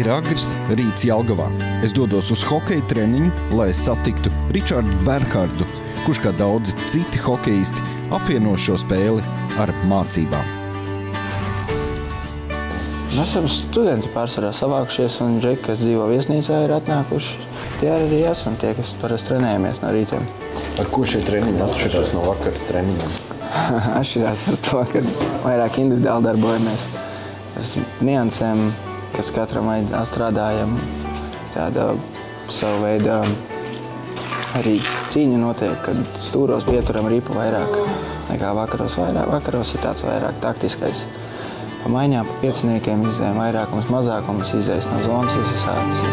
Ir agrs rīts Jelgavā. Es dodos uz hokeja treniņu, lai satiktu Ričardu Bernhardu, kurš kā daudzi citi hokeisti apvieno šo spēli ar mācībām. Mēs esam studenti pārsvarā savākušies, un džeki, kas dzīvo viesnīcā, ir atnākuši. Tie arī esam tie, kas parasti trenējamies no rītiem. Ar ko šie treniņi atšķirās no vakara treniņiem? Atšķirās ar to, ka vairāk individuāli darbojamies. Uz niansēm, kas katram strādājam, tāda savu veidu arī cīņa notiek, kad stūros pieturam ripu vairāk nekā vakaros. Vakaros ir tāds vairāk taktiskais. Pa maiņām, pa pieciniekiem izējam vairākums, mazākums izējas no zonas visādas.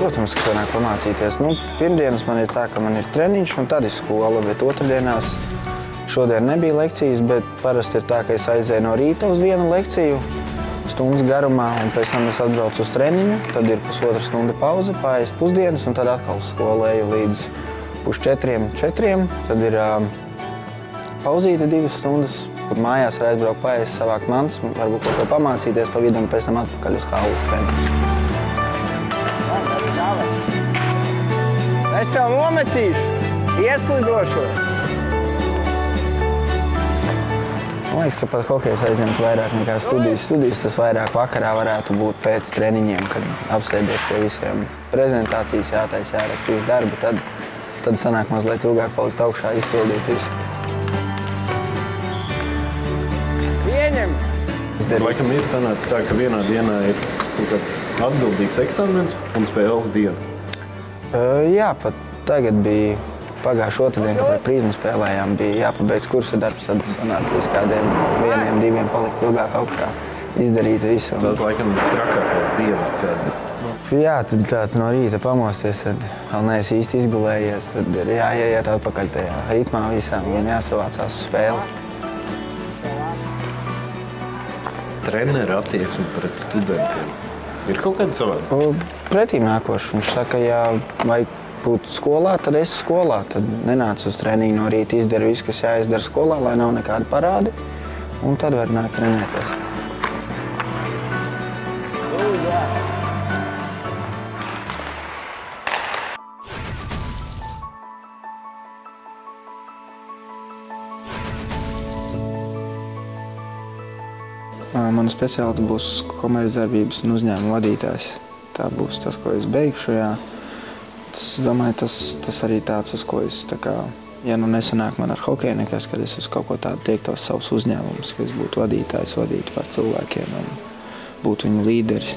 Protams, ka sanāk pamācīties. Pirmdienas man ir tā, ka man ir treniņš un tad ir skola, bet otrdienās šodien nebija lekcijas, bet parasti ir tā, ka es aizēju no rīta uz vienu lekciju stundas garumā, un pēc tam es atbraucu uz treniņu, tad ir pusotra stunda pauze, paēst pusdienas, un tad atkal uz skolu eju līdz 3:45, tad ir pauzīte 2 stundas, kur mājās var aizbraukt paēst, savākt mantas, varbūt kaut ko pamācīties pa vidu un pēc tam atpakaļ uz hallu treniņu. Es tev nometīšu, ieslidošu. Man liekas, ka pat hokejs aizņemt vairāk nekā studijas. Studijas tas vairāk vakarā varētu būt pēc treniņiem, kad apsēdies pie visiem prezentācijas, jātaisa, jāraksta visu darbu, tad sanāk mazliet ilgāk palikt augšā, izpildīt visu. Ieņem! Laikam ir sanācis tā, ka vienā dienā ir kaut kāds atbildīgs eksāmens un spēles diena. Jā, pat tagad bija pagājuši otrdien, kad par Prizmu spēlējām, bija jāpabeidz kursa darbs, tad sanāca līdz kādiem 1-2 palikt ilgāk augšā, izdarīt visu. Tas laikam strakākās dienas kādas. Jā, tad tāds no rīta pamosties, tad vēl neesi īsti izgulējies, tad ir jāiet atpakaļ tajā ritmā visām un jāsavācās uz spēli. Treneru attieksmi pret studentiem ir kaut kāda savāda? Pretīm nākoši. Viņš saka, ja vajag būt skolā, tad esi skolā. Tad nenāc uz treniņu no rīta, izdara visu, kas jāizdara skolā, lai nav nekādi parādi, un tad var nākt trenēties. Mana speciālitāte būs komercdarbības un uzņēmuma vadītājs. Tā būs tas, ko es beigšu. Jā. Es domāju, tas arī tāds, uz ko es, ja nu nesanāk man ar hokeju nekas, kad es uz kaut ko tādu tiektos savus uzņēmumus, ka es būtu vadītājs, vadītu par cilvēkiem un būtu viņu līderis.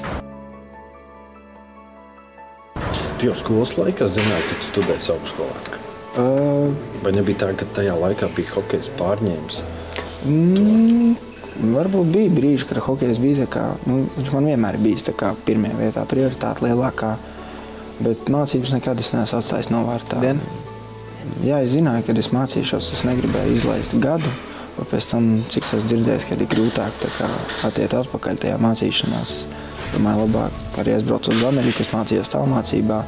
Tu jau skolas laikā zināji, ka tu studēsi augstskolā? Vai nebija tā, ka tajā laikā bija hokejs pārņēmis? Varbūt bija brīži, kad hokejs bija viņš man vienmēr ir bijis pirmajā vietā, prioritāte lielākā, bet mācības nekad es neesmu atstājis novārtā. Jā, es zināju, kad es mācīšos, es negribēju izlaist gadu, un pēc tam, cik es dzirdējis, kad ir grūtāk attiet atpakaļ tajā mācīšanās. Domāju, labāk arī aizbraucu uz Ameriku, es mācījos tālmācībā,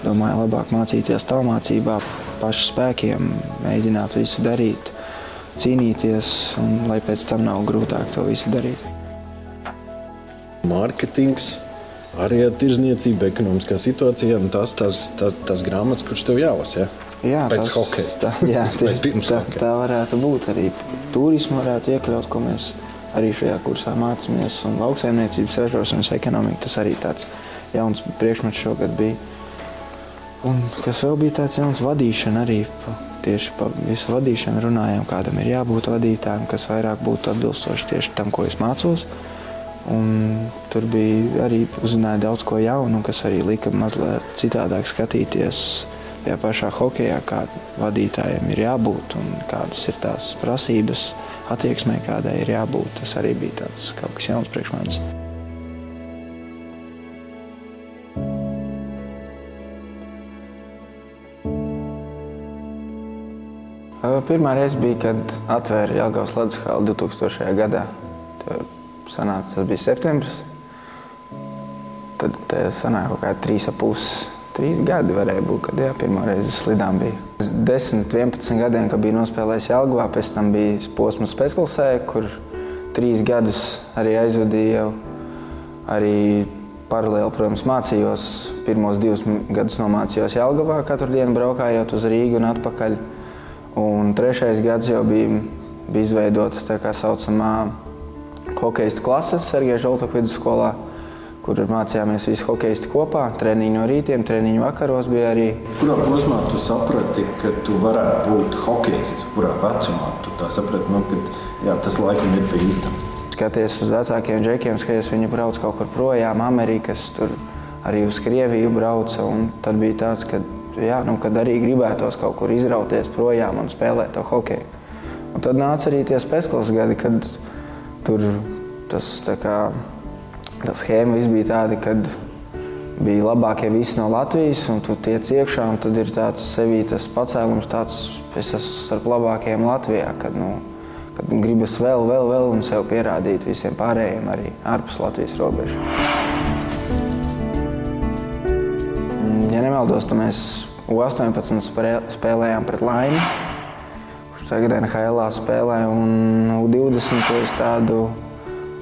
domāju, labāk mācīties tālmācībā, pašu spēkiem, mēģināt visu darīt, cīnīties, un lai pēc tam nav grūtāk to visu darīt. Mārketings, arī tirzniecība, ekonomiskā situācijā, un tās grāmatas, kurš tev jālasa, ja? Jā, pēc hokeja. Jā, hokeja. Tā varētu būt arī. Turismu varētu iekļaut, ko mēs arī šajā kursā mācāmies, un lauksaimniecības ražošanas ekonomika, tas arī tāds jauns priekšmets šogad bija. Un kas vēl bija tāds jauns, vadīšana arī. Tieši par visu vadīšanu runājām, kādam ir jābūt vadītājiem, kas vairāk būtu atbilstoši tieši tam, ko es mācos. Un tur bija arī uzzināja daudz ko jaunu, kas arī lika mazliet citādāk skatīties tajā pašā hokejā, kā vadītājiem ir jābūt un kādas ir tās prasības attieksmē, kādai ir jābūt. Tas arī bija tāds kaut kas jauns priekš manis. Pirmā reize bija, kad atvēra Jelgavas ledus halli 2000. gadā. Tas bija septembris. Tad sanāca kaut kādi 3,5 3 gadi varēja būt, kad pirmo reizi uz slidām bija. 10, 11 gadiem, kad biju nospēlējis Jelgavā, pēc tam bija posms Pēckalsē, kur 3 gadus arī aizvadīju jau. Arī paralēli, protams, mācījos. Pirmos 2 gadus nomācījos Jelgavā, katru dienu braukājot uz Rīgu un atpakaļ. Un 3. gads jau bija izveidota tā kā saucamā hokejistu klase Sergeja Žoltoka vidusskolā, kur mācījāmies visi hokejisti kopā, treniņi no rītiem, treniņi vakaros bija arī. Kurā posmā tu saprati, ka tu varētu būt hokejists? Kurā vecumā tu tā saprati, ka tas laikam ir pie īstam? Skaties uz vecākiem džekiem, skaties, viņi brauc kaut kur projām, Amerikas, tur arī uz Krieviju brauca, un tad bija tāds, ka, kad arī gribētos kaut kur izrauties projām un spēlēt to hokeju. Un tad nāca arī tie Pēckalses gadi, kad tur tā schēma viss bija tāda, kad bija labākie visi no Latvijas, un tu tiec iekšā, un tad ir tāds sevī tas pacēlums, tāds, es esmu starp labākajiem Latvijā, kad gribas vēl un sev pierādīt visiem pārējiem arī ārpus Latvijas robežu. Ja nemaldos, tad mēs U18 spēlējām pret Laimi, kurš tagad NHL spēlē, un U20, ko es tādu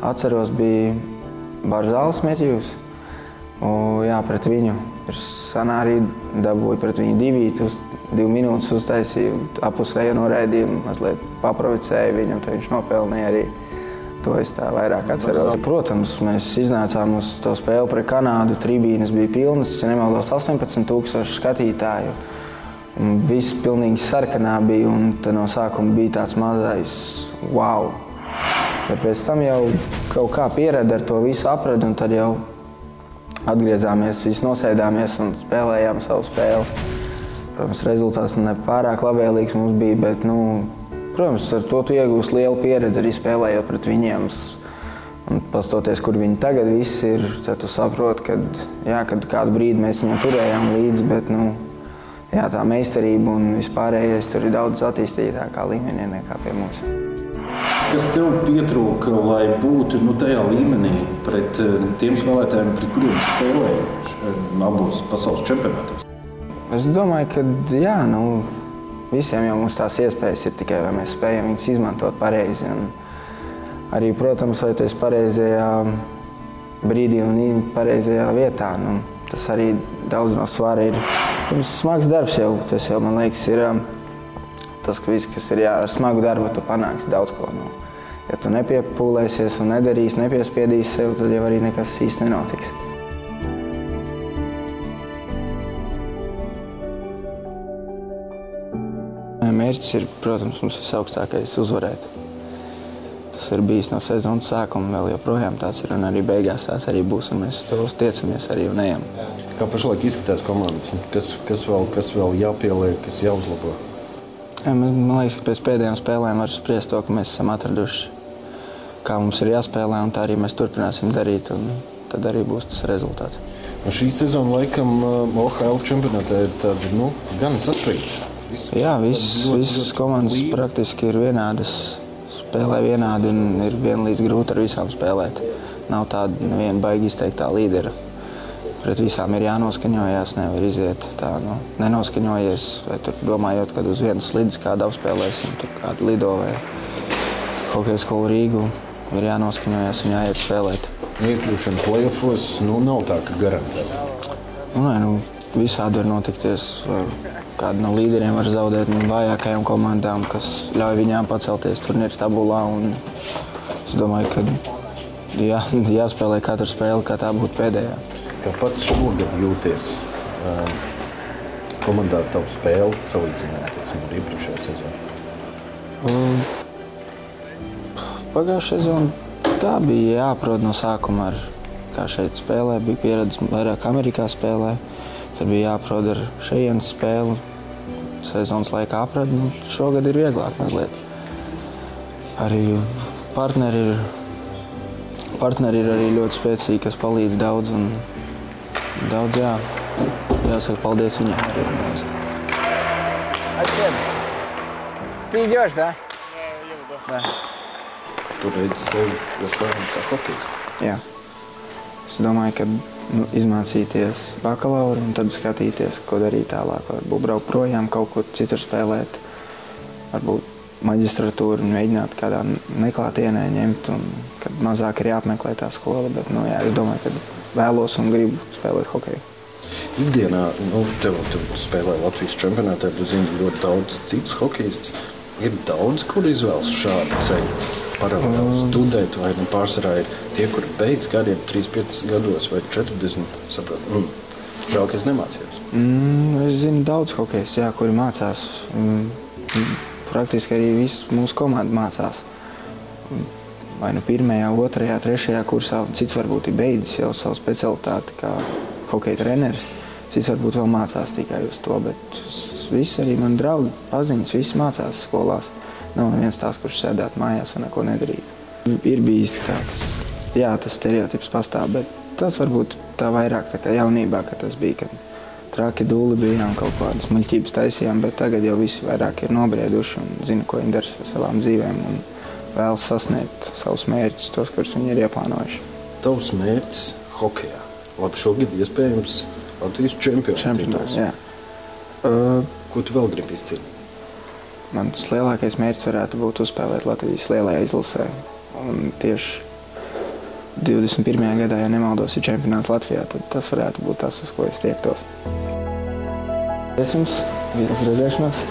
atceros, bija Barzāles Metjūs. Pret viņu. Sanā arī dabūju pret viņu 2 minūtes uztaisīju, apusēju noraidījumu, mazliet paprovicēju viņu, tad viņš nopelnīja arī. To es tā vairāk atceros. Protams, mēs iznācām uz to spēli pret Kanādu, tribīnes bija pilnas, ja nemaldos 18,000 skatītāju. Viss pilnīgi sarkanā bija, un tad no sākuma bija tāds mazais wow. Bet pēc tam jau kaut kā pierada ar to visu apradu, un tad jau atgriezāmies, visi nosēdāmies un spēlējām savu spēli. Protams, rezultāts ne pārāk labvēlīgs mums bija, bet, protams, ar to tu iegūsi lielu pieredzi arī spēlējot pret viņiem. Un pastoties, kur viņi tagad visi ir, tad tu saproti, kad kādu brīdi mēs viņam turējām līdzi, bet, tā meistarība un vispārējais tur ir daudz attīstītākā līmenī nekā pie mums. Kas tev pietrūka, lai būtu tajā līmenī pret tiem spēlētājiem, pret kuriem spēlēji abos pasaules čempionātos? Es domāju, ka visiem jau mums tās iespējas ir tikai, vai mēs spējam viņas izmantot pareizi. Un arī, protams, vai tu esi pareizajā brīdī un pareizajā vietā. Tas arī daudz no svara ir. Smags darbs jau, tas jau, man liekas, ir tas, ka viss, kas ir ar smagu darbu, tu panāksi daudz ko. Ja tu nepiepūlēsies un nedarīsi, nepiespiedīsi sev, tad jau arī nekas īsti nenotiks. Mērķis ir, protams, mums visaugstākais uzvarēt. Tas ir bijis no sezonas sākuma, vēl joprojām tāds ir, un arī beigās tāds arī būs, un mēs to tiecamies arī un ejam. Kā pašlaik izskatās komandas? Kas vēl jāpieliek, kas jāuzlabo? Man liekas, ka pēc pēdējām spēlēm var spriest to, ka mēs esam atraduši, kā mums ir jāspēlē, un tā arī mēs turpināsim darīt, un tad arī būs tas rezultāts. Un šī sezona laikam OHL čempionātā ir tāda, gan saspringta. Jā, visas komandas praktiski ir vienādas, spēlē vienādi un ir vienlīdz grūti ar visām spēlēt. Nav tāda neviena baigi izteiktā līdera. Pret visām ir jānoskaņojās, nevar iziet tā, nenoskaņojies, vai tur domājot, kad uz vienas slides kādu apspēlēsim, tur kādu lido vai hokeja skolu Rīgu, ir jānoskaņojās un jāiet spēlēt. Iekļūšana play-offos, nav tā, ka garantēta. Visādi var notikties. Kādu no līderiem var zaudēt vājākajām komandām, kas ļauj viņām pacelties turnīra tabulā. Un es domāju, ka jāspēlē katru spēli, kā tā būtu pēdējā. Kā pats šogad jūties komandā tavu spēli salīdzināt ar iepriekšējo sezonu? Pagājušā sezona tā bija jāaprod no sākuma, kā šeit spēlē. Bija pieredze vairāk Amerikā spēlē. Tad bija jāaprod ar šejienes spēli. Sezonas laikā aprad. Šogad ir vieglāk mazliet. Arī partneri ir arī ļoti spēcīgi, kas palīdz daudz. Un daudz jāsaka paldies viņiem arī. Ты идешь, да? Да. Tu redzi sevi joprojām kā hokejistu? Jā. Es domāju, ka izmācīties bakalauru un tad skatīties, ko darīt tālāk. Varbūt braukt projām, kaut kur citur spēlēt, varbūt maģistratūru un mēģināt kādā neklātienē ņemt, un kad mazāk ir jāapmeklē tā skola, bet, es domāju, ka vēlos un gribu spēlēt hokeju. Ikdienā, tev spēlē Latvijas čempionātā, tu zini ļoti daudz citus hokejistus. Ir daudz, kur izvēlas šādu ceļu, paralēli studēt, vai pārsvarā ir tie, kuri beidz kādiem 35 gados vai 40, saprot, žēl, ka es nemācījos. Es zinu daudz hokejus, kuri mācās. Praktiski arī viss mūsu komanda mācās. Vai 1., 2., 3. kursā, cits varbūt ir beidzis jau savu specialitāti kā hokeja treneris. Cits varbūt vēl mācās tikai uz to, bet visi arī mani draugi, paziņas, visi mācās skolās. Nav neviens tās, kurš sēdētu mājās un neko nedarītu. Ir bijis kāds, tas stereotips pastāv, bet tas varbūt tā vairāk tā kā jaunībā, ka tas bija, kad traki dūli bijām, kaut kādas muļķības taisījām, bet tagad jau visi vairāk ir nobrieduši un zina, ko viņi dara ar savām dzīvēm un vēlas sasniegt savus mērķus, tos, kurus viņi ir ieplānojuši. Tavs mērķis hokejā. Labi, šogad iespējams Latvijas čempionāts. Ko tu vēl gribi izcīnīt? Mans lielākais mērķis varētu būt uzspēlēt Latvijas lielajā izlasē. Un tieši 21. gadā, ja nemaldos, ir čempionāts Latvijā, tad tas varētu būt tas, uz ko es tiektos. Paldies jums! Redzēšanās!